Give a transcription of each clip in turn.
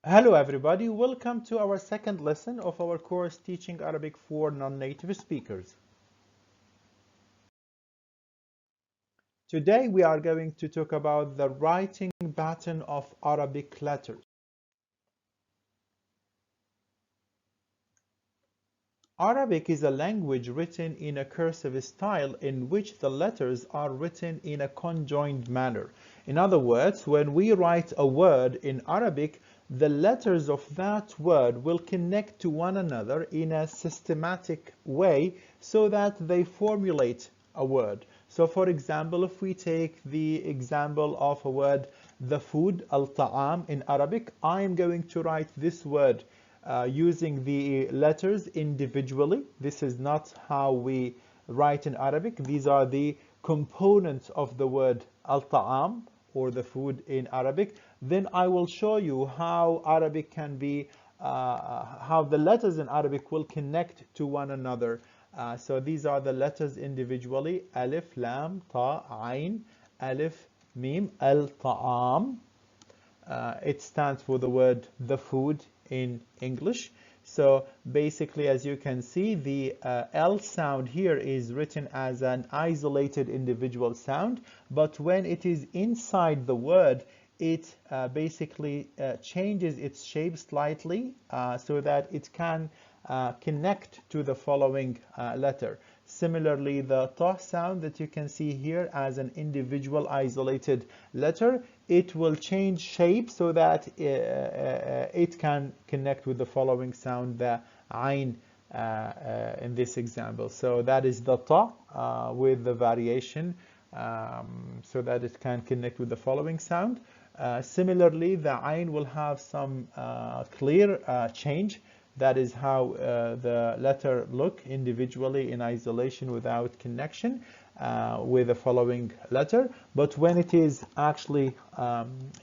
Hello everybody, welcome to our second lesson of our course Teaching Arabic for Non-Native Speakers. Today we are going to talk about the writing pattern of Arabic letters. Arabic is a language written in a cursive style in which the letters are written in a conjoined manner. In other words, when we write a word in Arabic, the letters of that word will connect to one another in a systematic way so that they formulate a word. So for example, if we take the example of a word, the food, al-ta'am in Arabic, I am going to write this word using the letters individually. This is not how we write in Arabic. These are the components of the word al-ta'am, or the food in Arabic. Then I will show you how Arabic can be, how the letters in Arabic will connect to one another. So these are the letters individually: alif, lam, ta, ain, alif, mim, al-ta'am. It stands for the word the food in English. So basically, as you can see, the L sound here is written as an isolated individual sound, but when it is inside the word, it basically changes its shape slightly so that it can connect to the following letter. Similarly, the ta sound that you can see here as an individual isolated letter, it will change shape so that it can connect with the following sound, the ain, in this example. So that is the ta with the variation so that it can connect with the following sound. Similarly, the ain will have some clear change. That is how the letter look individually in isolation without connection with the following letter. But when it is actually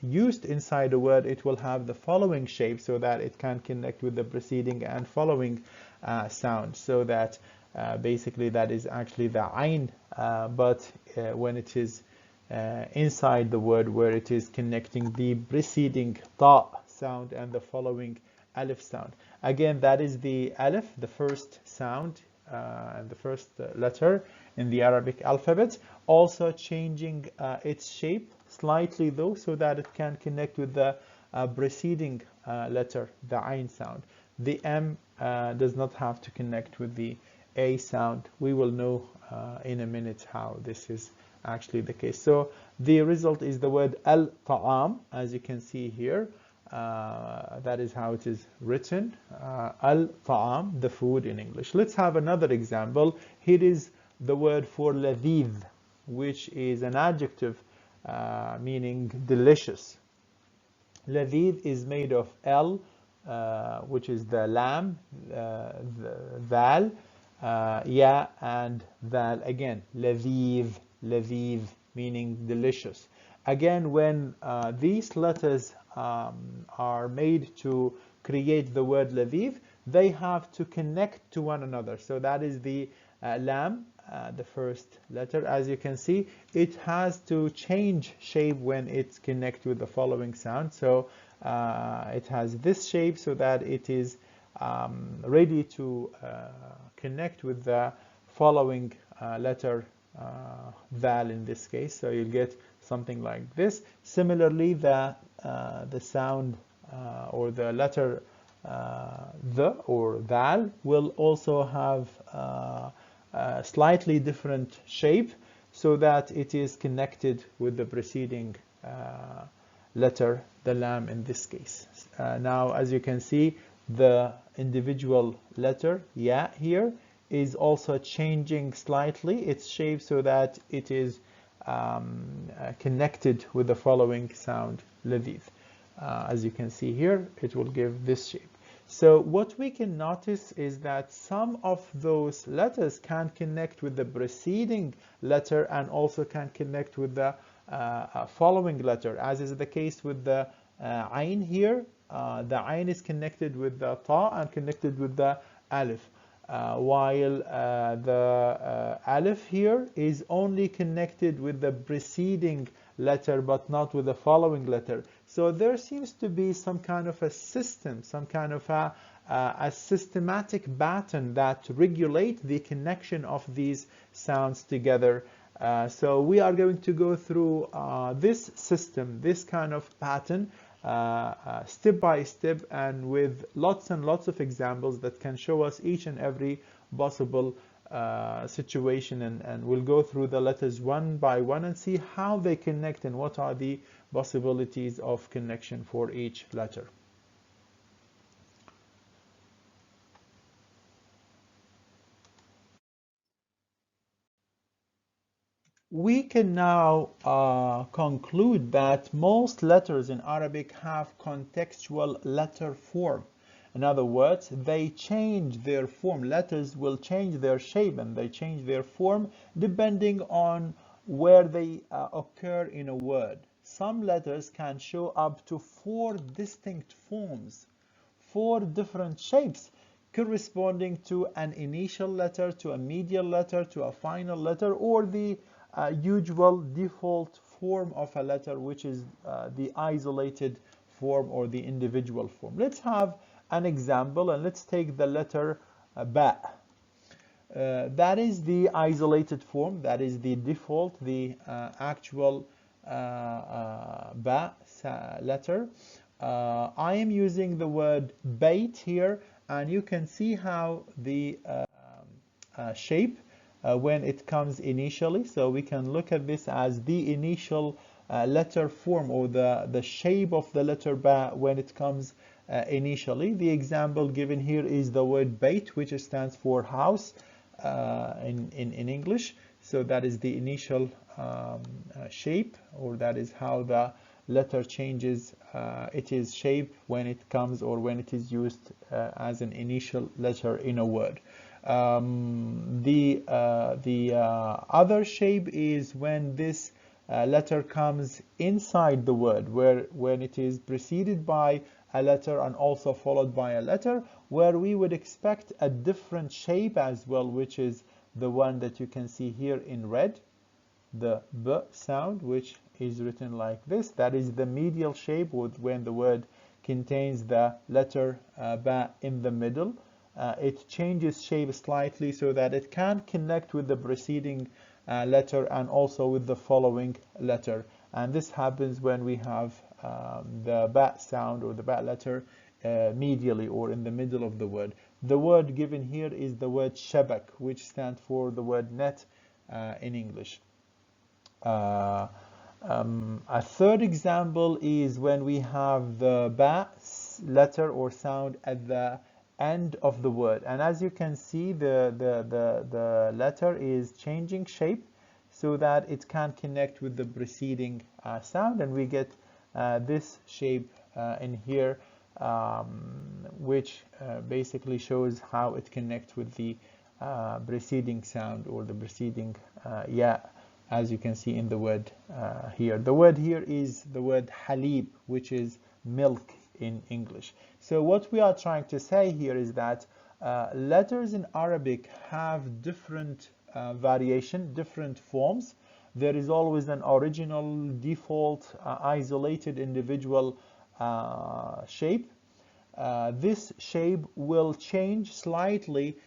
used inside a word, it will have the following shape so that it can connect with the preceding and following sound. So that basically that is actually the ain, but when it is inside the word where it is connecting the preceding ta sound and the following alif sound. Again, that is the alif, the first sound, the first letter in the Arabic alphabet, also changing its shape slightly though so that it can connect with the preceding letter, the ain sound. The M does not have to connect with the A sound. We will know in a minute how this is actually the case. So the result is the word al-ta'am, as you can see here. That is how it is written, al-ta'am, the food in English. Let's have another example. Here is the word for ladid, which is an adjective meaning delicious. Ladid is made of L, which is the lam, the val, ya, and val again. Ladid, ladid, meaning delicious. Again, when these letters are made to create the word ladid, they have to connect to one another. So that is the lam, the first letter. As you can see, it has to change shape when it's connect with the following sound. So it has this shape so that it is ready to connect with the following letter, val in this case. So you'll get something like this. Similarly, the sound or the letter the or val will also have a slightly different shape so that it is connected with the preceding letter, the lam in this case. Now, as you can see, the individual letter ya here is also changing slightly its shape so that it is connected with the following sound, ladid. As you can see here, it will give this shape. So what we can notice is that some of those letters can connect with the preceding letter and also can connect with the following letter, as is the case with the ain here. The ain is connected with the ta and connected with the alif. While the alif here is only connected with the preceding letter but not with the following letter. So there seems to be some kind of a system, some kind of a systematic pattern that regulate the connection of these sounds together. So we are going to go through this system, this kind of pattern, step by step, and with lots and lots of examples that can show us each and every possible situation, and we'll go through the letters one by one and see how they connect and what are the possibilities of connection for each letter. We can now conclude that most letters in Arabic have contextual letter form. In other words, they change their form. Letters will change their shape and they change their form depending on where they occur in a word. Some letters can show up to 4 distinct forms, 4 different shapes corresponding to an initial letter, to a medial letter, to a final letter, or the usual default form of a letter, which is the isolated form or the individual form. Let's have an example, and let's take the letter ba. That is the isolated form, that is the default, the actual ba letter. I am using the word bait here, and you can see how the shape when it comes initially. So we can look at this as the initial letter form, or the shape of the letter ba when it comes initially. The example given here is the word bait, which stands for house in English. So that is the initial shape, or that is how the letter changes its shape when it comes, or when it is used as an initial letter in a word. The other shape is when this letter comes inside the word, when it is preceded by a letter and also followed by a letter, where we would expect a different shape as well, which is the one that you can see here in red, the b sound, which is written like this. That is the medial shape when the word contains the letter ba in the middle. It changes shape slightly so that it can connect with the preceding letter and also with the following letter. And this happens when we have the ba sound or the ba letter medially or in the middle of the word. The word given here is the word shabak, which stands for the word net in English. A third example is when we have the ba letter or sound at the end of the word, and as you can see, the letter is changing shape so that it can connect with the preceding sound, and we get this shape in here, which basically shows how it connects with the preceding sound or the preceding ya, as you can see in the word here. The word here is the word halib, which is milk in English. So what we are trying to say here is that letters in Arabic have different variation, different forms. There is always an original, default, isolated individual shape. This shape will change slightly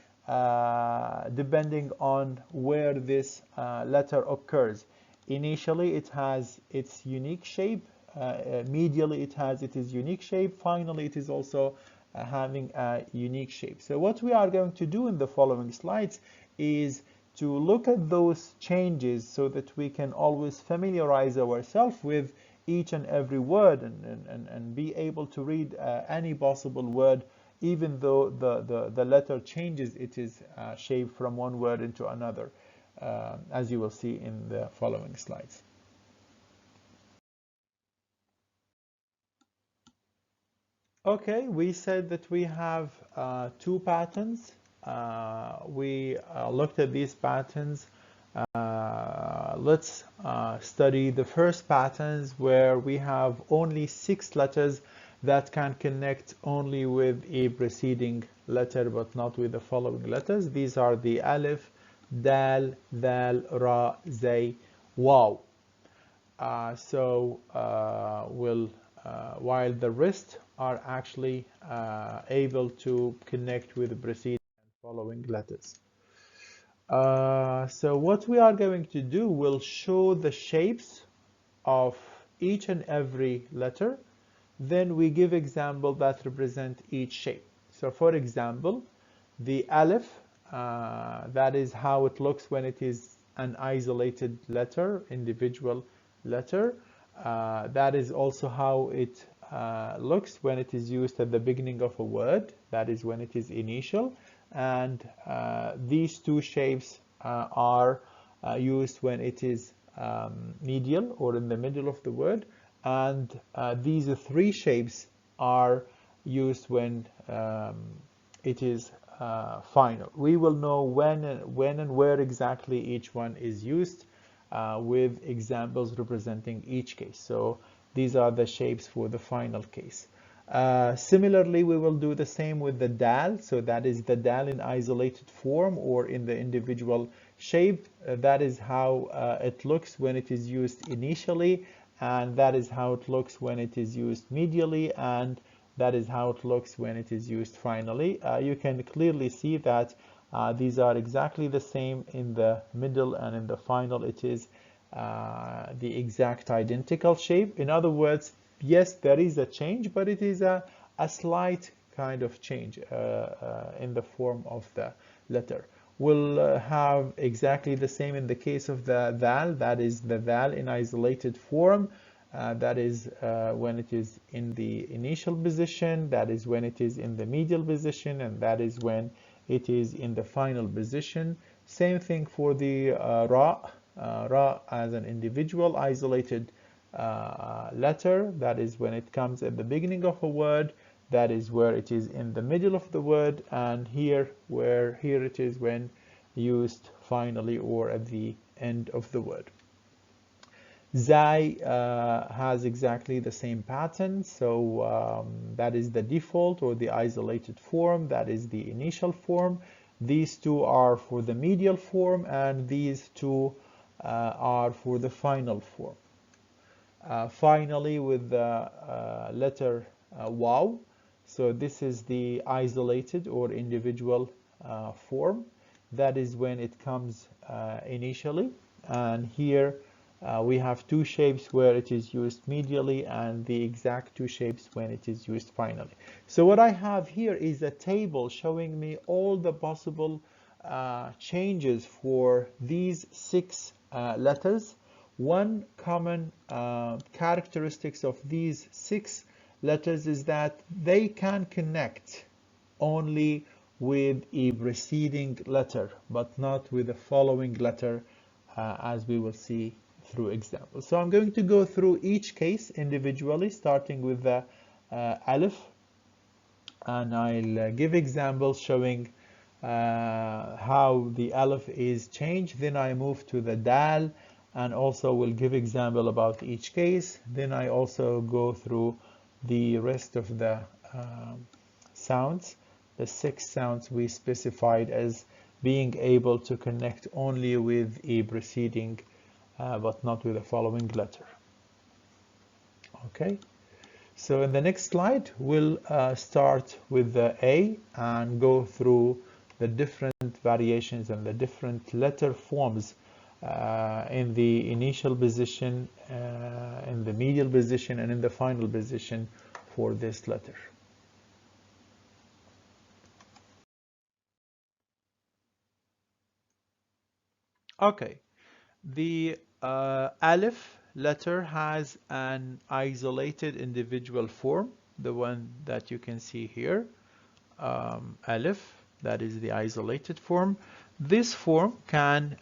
depending on where this letter occurs. Initially, it has its unique shape. Medially, it has its unique shape. Finally, it is also having a unique shape. So what we are going to do in the following slides is to look at those changes so that we can always familiarize ourselves with each and every word, and be able to read any possible word, even though the letter changes its shape from one word into another, as you will see in the following slides. Okay, we said that we have 2 patterns. We looked at these patterns. Let's study the first patterns, where we have only 6 letters that can connect only with a preceding letter but not with the following letters. These are the alif, dal, dhal, ra, zay, waw. While the rest are actually able to connect with the preceding and following letters. So what we are going to do will show the shapes of each and every letter. Then we give example that represent each shape. So for example, the Aleph, that is how it looks when it is an isolated letter, individual letter. That is also how it looks when it is used at the beginning of a word. That is when it is initial. And these two shapes are used when it is medial or in the middle of the word. And these three shapes are used when it is final. We will know when and where exactly each one is used with examples representing each case. So these are the shapes for the final case. Similarly, we will do the same with the dal. So that is the dal in isolated form or in the individual shape. That is how it looks when it is used initially, and that is how it looks when it is used medially, and that is how it looks when it is used finally. You can clearly see that these are exactly the same in the middle, and in the final it is the exact identical shape. In other words, yes, there is a change, but it is a slight kind of change in the form of the letter. We'll have exactly the same in the case of the dal. That is the dal in isolated form. That is when it is in the initial position, that is when it is in the medial position, and that is when it is in the final position. Same thing for the ra. Ra as an individual isolated letter. That is when it comes at the beginning of a word. That is where it is in the middle of the word, and here it is when used finally or at the end of the word. Zai has exactly the same pattern, so that is the default or the isolated form, that is the initial form. These two are for the medial form, and these two are for the final form. Finally, with the letter Waw, so this is the isolated or individual form. That is when it comes initially, and here we have two shapes where it is used medially, and the exact two shapes when it is used finally. So what I have here is a table showing me all the possible changes for these six letters. One common characteristics of these six letters is that they can connect only with a preceding letter, but not with the following letter, as we will see through examples. So I'm going to go through each case individually, starting with the Aleph, and I'll give examples showing how the Aleph is changed. Then I move to the Dal, and also will give example about each case. Then I also go through the rest of the sounds, the six sounds we specified as being able to connect only with a preceding but not with the following letter. Okay, so in the next slide we'll start with the A and go through the different variations and the different letter forms in the initial position, in the medial position, and in the final position for this letter. Okay, the Aleph letter has an isolated individual form, the one that you can see here. Aleph, that is the isolated form. This form can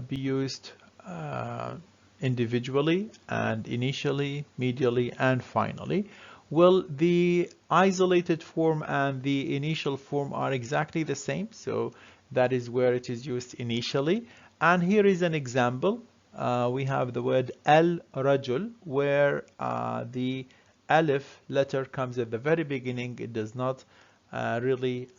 be used individually and initially, medially, and finally. Well, the isolated form and the initial form are exactly the same, so that is where it is used initially. And here is an example. We have the word al-rajul, where the Aleph letter comes at the very beginning. It does not really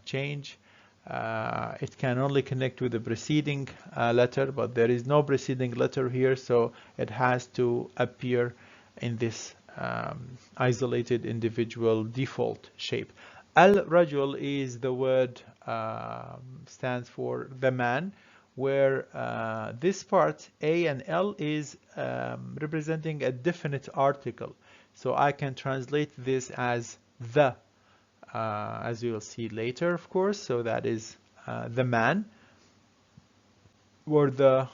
change It can only connect with the preceding letter, but there is no preceding letter here, so it has to appear in this isolated individual default shape. Al-Rajul is the word stands for the man, where this part A and L is representing a definite article. So I can translate this as the, as you will see later, of course. So that is the man, where the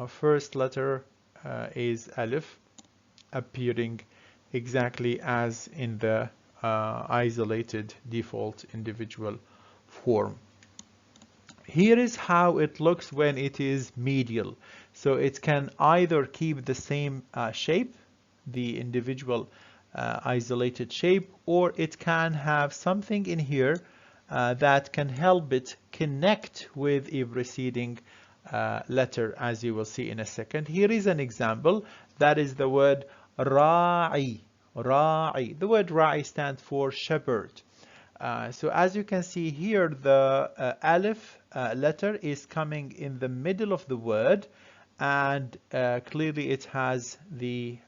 first letter is Alif, appearing exactly as in the isolated default individual form. Here is how it looks when it is medial. So it can either keep the same shape, the individual isolated shape, or it can have something in here that can help it connect with a preceding letter, as you will see in a second. Here is an example. That is the word ra'i. Ra'i. The word ra'i stands for shepherd. So as you can see here, the alif letter is coming in the middle of the word, and clearly it has the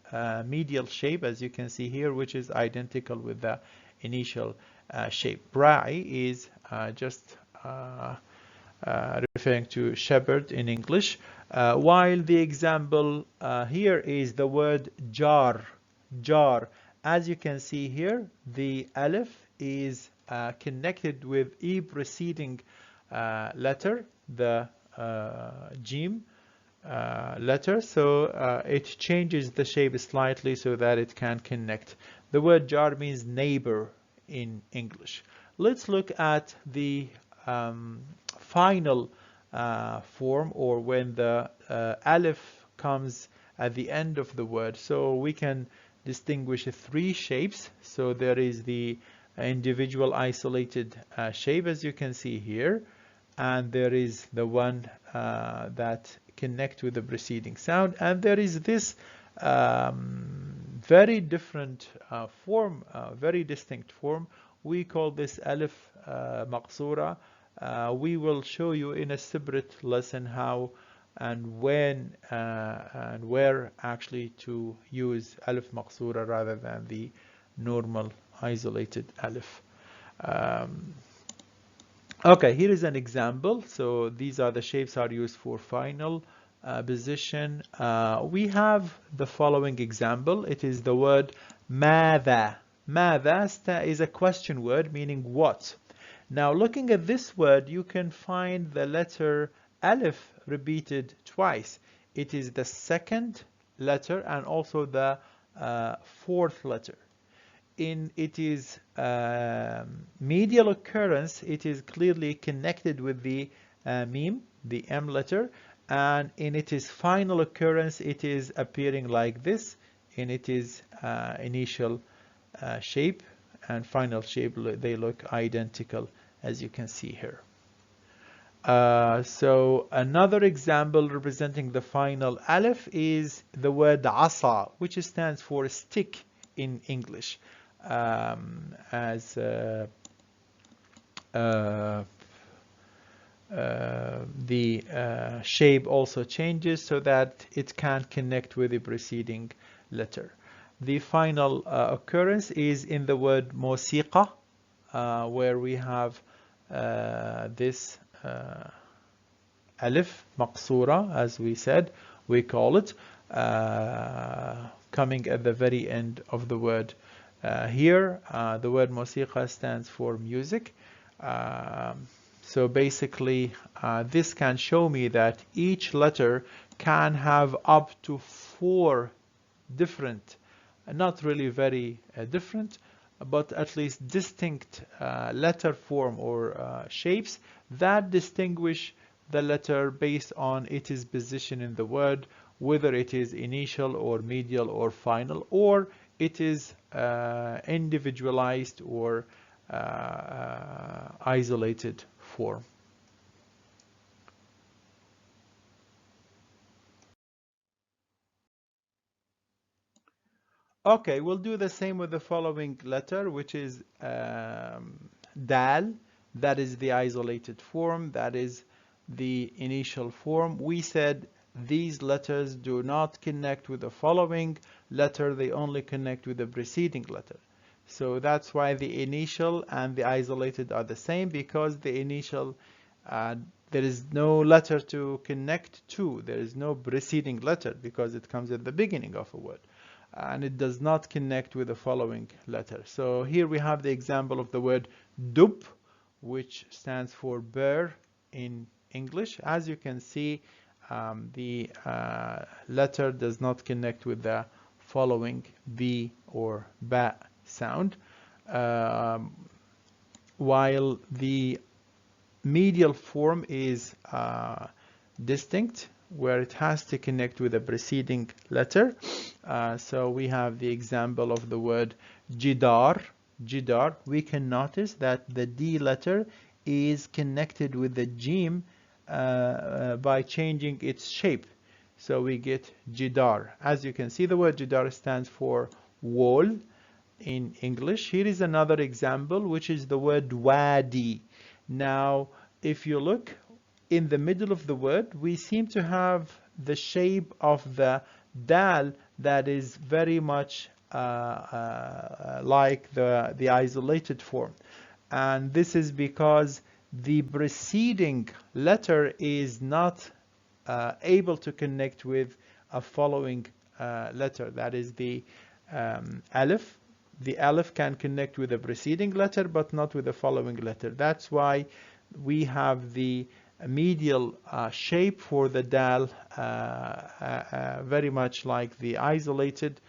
medial shape, as you can see here, which is identical with the initial shape. Ra'i is just referring to shepherd in English, while the example here is the word jar. Jar. As you can see here, the alif is connected with a preceding letter, the jim letter, so it changes the shape slightly so that it can connect. The word jar means neighbor in English. Let's look at the final form, or when the alif comes at the end of the word. So we can distinguish three shapes. So there is the individual isolated shape, as you can see here, and there is the one that connect with the preceding sound, and there is this very different form, very distinct form. We call this alif maqsura. We will show you in a separate lesson how and when and where actually to use alif maqsura rather than the normal isolated alif. Okay, here is an example. So these are the shapes are used for final position. We have the following example. It is the word ماذا. ماذا is a question word meaning what. Now looking at this word, you can find the letter alif repeated twice. It is the second letter and also the fourth letter. In its medial occurrence, it is clearly connected with the meme, the M letter, and in its final occurrence, it is appearing like this in its initial shape and final shape. They look identical, as you can see here. So another example representing the final alif is the word asa, which stands for stick in English. As the shape also changes so that it can connect with the preceding letter. The final occurrence is in the word musiqa, where we have this alif maqsura, as we said, we call it, coming at the very end of the word. Here, the word musiqa stands for music. So basically, this can show me that each letter can have up to 4 different, not really very different, but at least distinct letter form or shapes that distinguish the letter based on its position in the word, whether it is initial or medial or final, or it is individualized or isolated form. Okay, we'll do the same with the following letter, which is dal. that is the isolated form, that is the initial form. We said these letters do not connect with the following letter, they only connect with the preceding letter. So that's why the initial and the isolated are the same, because the initial, there is no letter to connect to. There is no preceding letter because it comes at the beginning of a word. And it does not connect with the following letter. So here we have the example of the word dub, which stands for bear in English. As you can see, the letter does not connect with the following B or ba sound, while the medial form is distinct, where it has to connect with a preceding letter. So we have the example of the word jidar. Jidar, we can notice that the D letter is connected with the jim by changing its shape. So we get jidar. As you can see, the word jidar stands for wall in English. Here is another example, which is the word wadi. Now, if you look in the middle of the word, we seem to have the shape of the dal that is very much like the isolated form. And this is because the preceding letter is not able to connect with a following letter, that is the alif. The alif can connect with the preceding letter but not with the following letter. That's why we have the medial shape for the dal very much like the isolated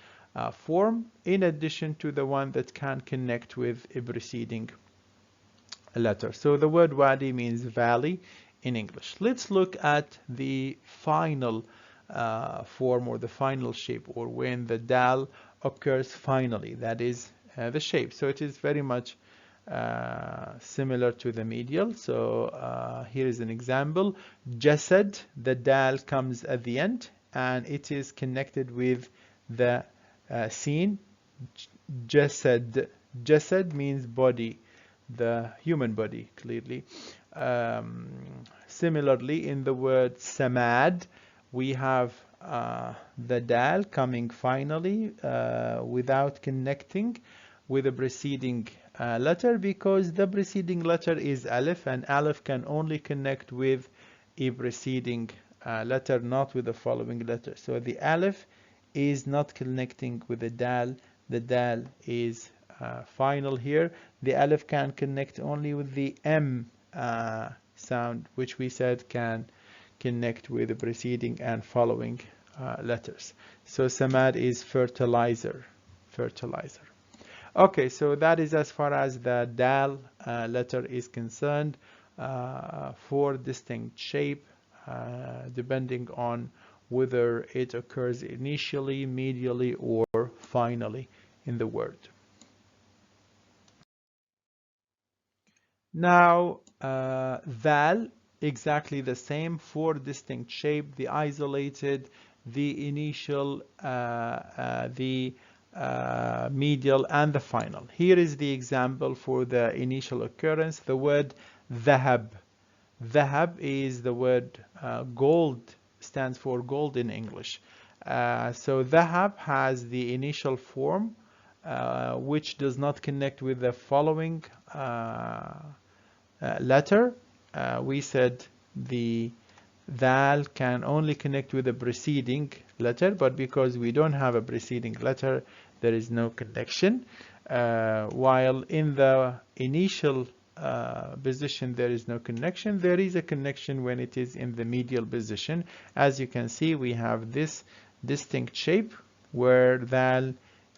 form, in addition to the one that can connect with a preceding letter. So the word wadi means valley in English. Let's look at the final form, or the final shape, or when the dal occurs finally, that is the shape. So it is very much similar to the medial. So here is an example. Jasad, the dal comes at the end and it is connected with the sin. Jasad. Jasad means body, the human body, clearly. Similarly, in the word samad, we have the dal coming finally without connecting with the preceding letter, because the preceding letter is alif, and alif can only connect with a preceding letter, not with the following letter. So the alif is not connecting with the dal. The dal is final here. The alif can connect only with the M sound, which we said can connect with the preceding and following letters. So samad is fertilizer, fertilizer. Okay, so that is as far as the dal letter is concerned. Four distinct shape depending on whether it occurs initially, medially, or finally in the word. Now, val, exactly the same, four distinct shape: the isolated, the initial, the medial, and the final. Here is the example for the initial occurrence, the word dhahab. Dhahab is the word gold, stands for gold in English. So dhahab has the initial form, which does not connect with the following letter. We said the dal can only connect with the preceding letter, but because we don't have a preceding letter, there is no connection. While in the initial position there is no connection, there is a connection when it is in the medial position. As you can see, we have this distinct shape where dal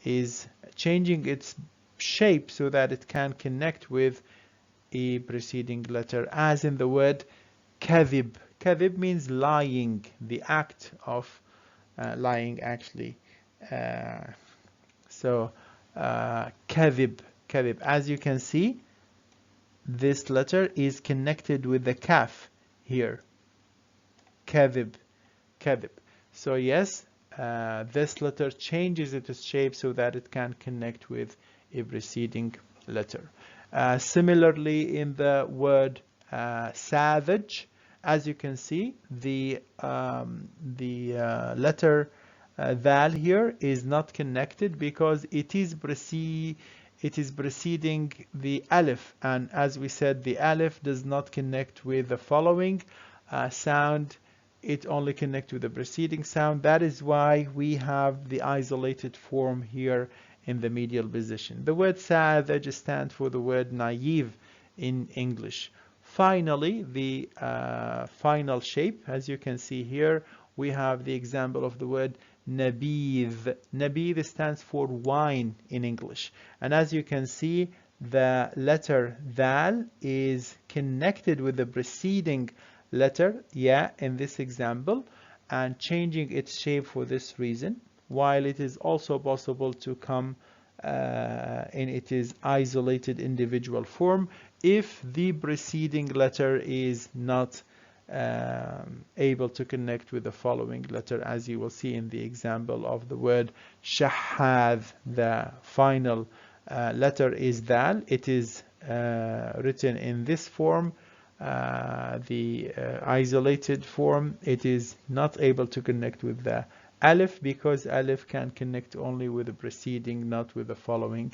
is changing its shape so that it can connect with a preceding letter, as in the word kadhib. Kadhib means lying, the act of lying, actually. So kadhib, kadhib. As you can see, this letter is connected with the kaf here. Kadhib, kadhib. So yes, this letter changes its shape so that it can connect with a preceding letter. Similarly, in the word savage, as you can see, the letter val here is not connected because it is preceding the alif, and as we said, the alif does not connect with the following sound. It only connects with the preceding sound. That is why we have the isolated form here in the medial position. The word savage stands for the word naive in English. Finally, the final shape, as you can see here, we have the example of the word nabidh. Nabidh stands for wine in English. And as you can see, the letter dal is connected with the preceding letter ya in this example and changing its shape for this reason, while it is also possible to come in its isolated individual form if the preceding letter is not able to connect with the following letter, as you will see in the example of the word shahad. The final letter is dal. It is written in this form, the isolated form. It is not able to connect with the alif because alif can connect only with the preceding, not with the following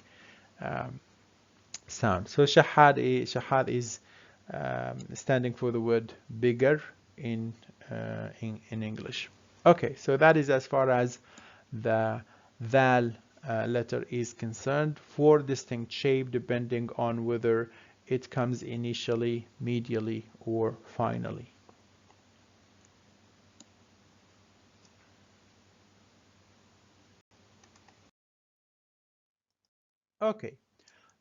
sound. So shahad is standing for the word bigger in English. Okay, so that is as far as the dal letter is concerned. Four distinct shape depending on whether it comes initially, medially, or finally. Okay,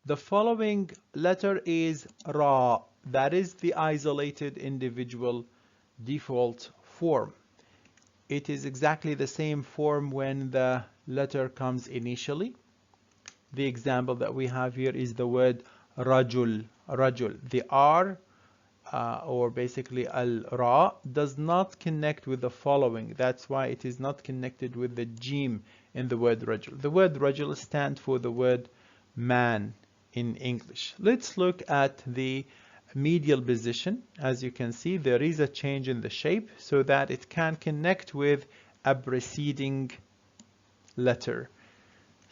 the following letter is Ra. That is the isolated individual default form. It is exactly the same form when the letter comes initially. The example that we have here is the word rajul. Rajul. The R or basically al-ra does not connect with the following. That's why it is not connected with the jim in the word rajul. The word rajul stands for the word man in English. Let's look at the medial position. As you can see, there is a change in the shape so that it can connect with a preceding letter.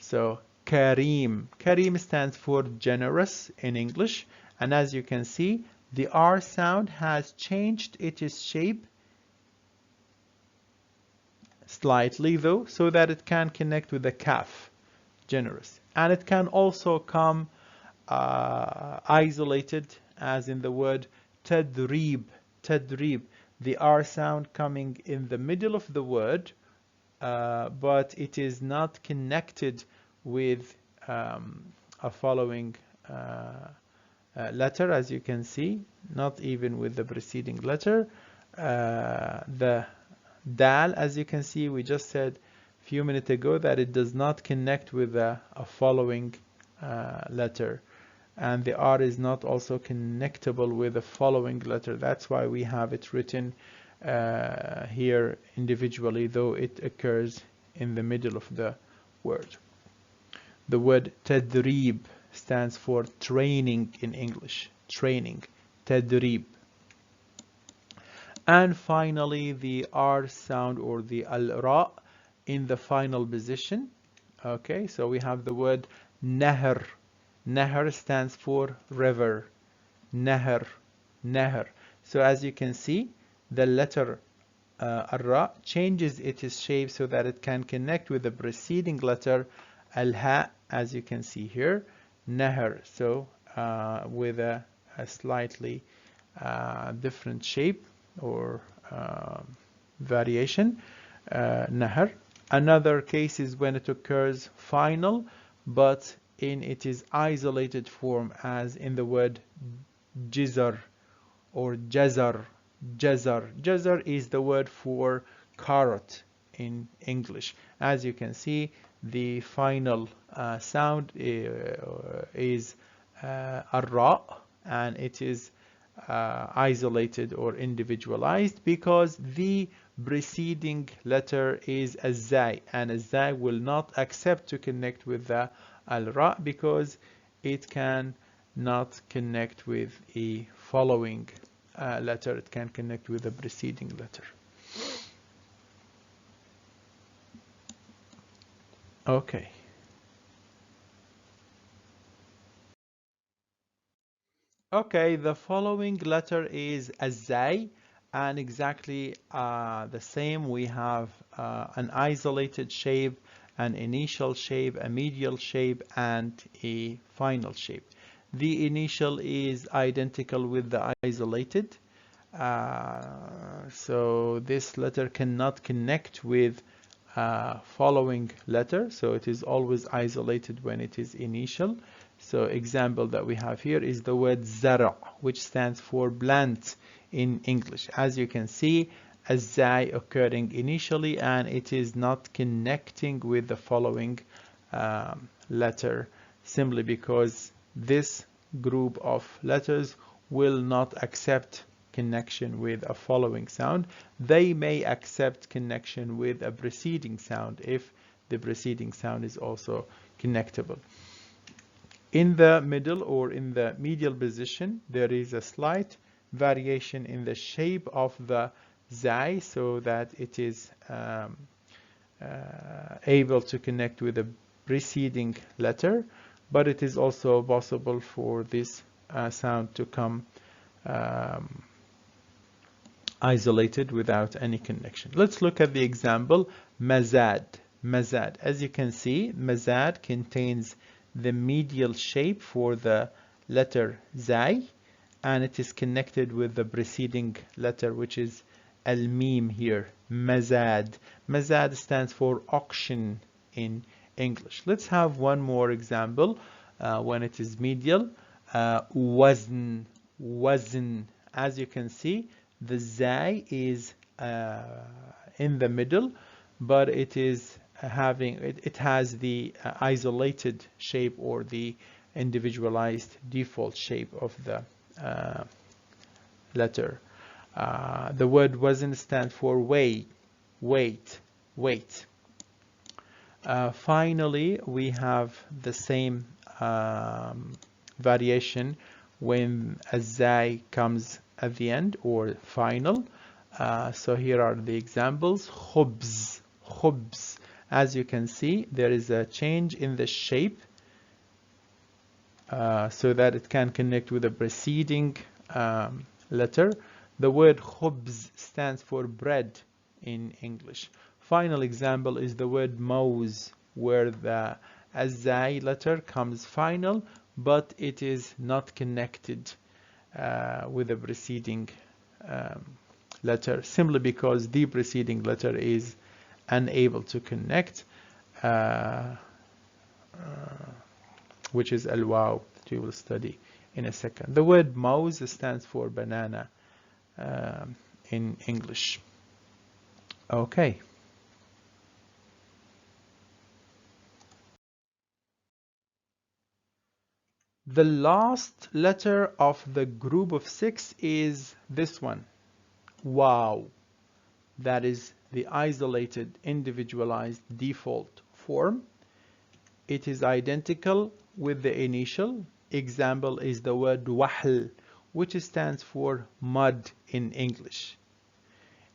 So Kareem. Kareem stands for generous in English, and as you can see, the R sound has changed its shape slightly though, so that it can connect with the kaf, generous. And it can also come isolated, as in the word tadrib. Tadrib. The R sound coming in the middle of the word, but it is not connected with a following letter, as you can see, not even with the preceding letter. The dal, as you can see, we just said a few minutes ago that it does not connect with a following letter, and the R is not also connectable with the following letter. That's why we have it written here individually, though it occurs in the middle of the word. The word tadrib stands for training in English. Training. Tadrib. And finally, the R sound or the al-ra in the final position. Okay, so we have the word nahr. Nahr stands for river. Nahr. Nahr. So as you can see, the letter al-ra changes its shape so that it can connect with the preceding letter al-ha, as you can see here. Nahr. So with a slightly different shape or variation. Nahr. Another case is when it occurs final, but in its isolated form, as in the word jizar or jazar. Jazar. Jazar is the word for carrot in English. As you can see, the final sound is ar-ra, and it is isolated or individualized because the preceding letter is a zai, and a zai will not accept to connect with the al-ra because it can not connect with a following letter. It can connect with a preceding letter. Okay. Okay, the following letter is a zay, and exactly the same. We have an isolated shape, an initial shape, a medial shape, and a final shape. The initial is identical with the isolated, so this letter cannot connect with following letter, so it is always isolated when it is initial. So example that we have here is the word zara, which stands for plant in English. As you can see, a zai occurring initially, and it is not connecting with the following letter, simply because this group of letters will not accept connection with a following sound. They may accept connection with a preceding sound if the preceding sound is also connectable. In the middle or in the medial position, there is a slight variation in the shape of the zai, so that it is able to connect with the preceding letter, but it is also possible for this sound to come isolated without any connection. Let's look at the example, mazad. Mazad. As you can see, mazad contains the medial shape for the letter zai, and it is connected with the preceding letter, which is al-mim here, mazad. Mazad stands for auction in English. Let's have one more example when it is medial. Wazn. Wazn. As you can see, the zai is in the middle, but it is it has the isolated shape or the individualized default shape of the letter. The word wazn stands for weight, weight, weight. Finally, we have the same variation when a zai comes at the end or final. So here are the examples. Khubz, khubz. As you can see, there is a change in the shape so that it can connect with the preceding letter. The word khubz stands for bread in English. Final example is the word mouse, where the azai letter comes final, but it is not connected with the preceding letter, simply because the preceding letter is unable to connect, which is al-waw that we will study in a second. The word mouse stands for banana in English. Okay. The last letter of the group of 6 is this one, wow. That is the isolated, individualized default form. It is identical with the initial. Example is the word wahl, which stands for mud in English.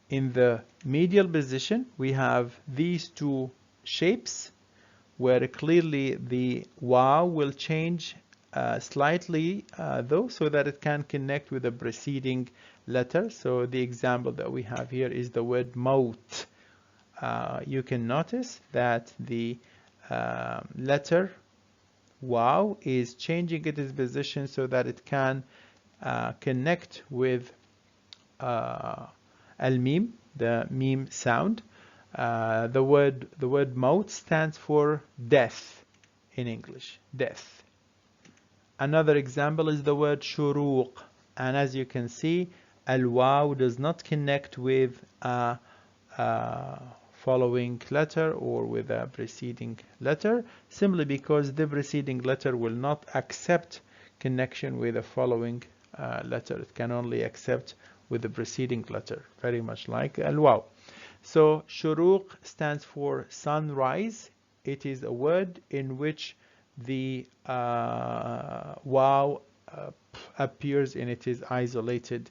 In the medial position, we have these two shapes, where clearly the waw will change slightly though, so that it can connect with the preceding letter. So the example that we have here is the word maut. You can notice that the letter waw is changing its position so that it can connect with al-mim, the mim sound. The word maut stands for death in English, death. Another example is the word shuruq, and as you can see, al-waw does not connect with a following letter or with a preceding letter, simply because the preceding letter will not accept connection with a following letter. It can only accept with the preceding letter, very much like al-waw. So shuruq stands for sunrise. It is a word in which the waw appears in its isolated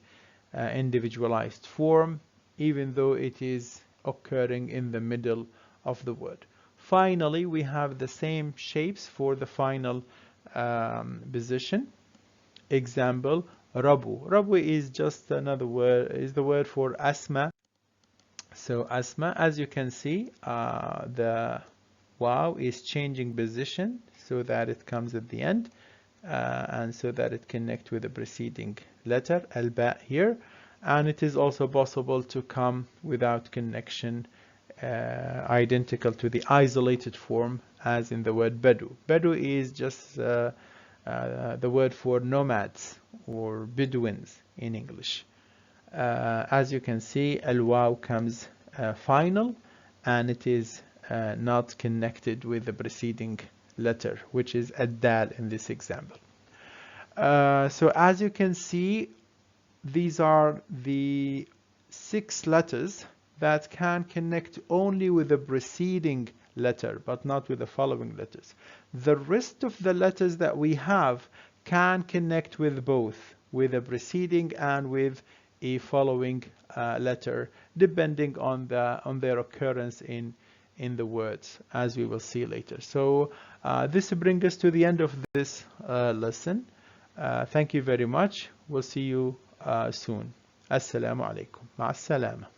individualized form, even though it is occurring in the middle of the word. Finally, we have the same shapes for the final position. Example, Rabu. Rabu is just another word, is the word for asma. So asma, as you can see, the waw is changing position so that it comes at the end and so that it connects with the preceding letter, al-ba here. And it is also possible to come without connection, identical to the isolated form as in the word Badu. Badu is just the word for nomads or Bedouins in English. As you can see, al-waw comes final, and it is not connected with the preceding letter, which is ad-dal in this example. So as you can see, these are the 6 letters that can connect only with the preceding letter, but not with the following letters. The rest of the letters that we have can connect with both, with the preceding and with a following letter, depending on their occurrence in the words, as we will see later. So this brings us to the end of this lesson. Thank you very much. We'll see you soon. Assalamu alaikum. Ma'as salama.